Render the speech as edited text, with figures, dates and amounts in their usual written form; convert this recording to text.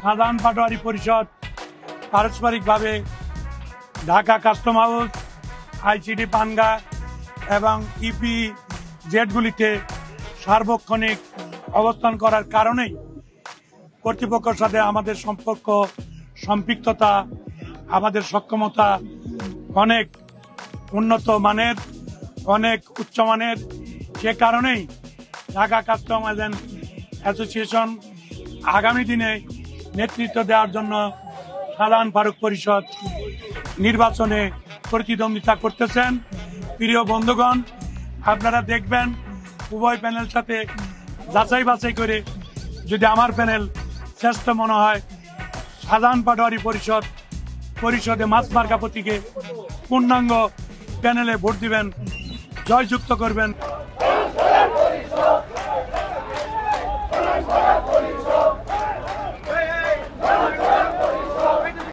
সাধারণ পাটোয়ারি পরিষদ পারস্পরিকভাবে Dhaka custom house, ICD পানগা এবং ইপি জেটগুলিতে সার্বক্ষণিক অবস্থান করার কারণেই কর্তৃপক্ষের সাথে আমাদের সম্পর্ক, সম্পৃক্ততা, আমাদের সক্ষমতা অনেক উন্নত মানের, অনেক উচ্চমানের। সে কারণেই ঢাকা কাস্টম অ্যাসোসিয়েশন আগামী দিনে নেতৃত্ব দেওয়ার জন্য সাধারণ ফারুক পরিষদ নির্বাচনে প্রতিদ্বন্দ্বিতা করতেছেন। প্রিয় বন্ধুগণ, আপনারা দেখবেন উভয় প্যানেল সাথে যাচাই বাছাই করে যদি আমার প্যানেল শ্রেষ্ঠ মনে হয়, সাধারণ পাটোয়ারি পরিষদে মাছ মার্কা প্রতীকে পূর্ণাঙ্গ প্যানেলে ভোট দিবেন, জয়যুক্ত করবেন।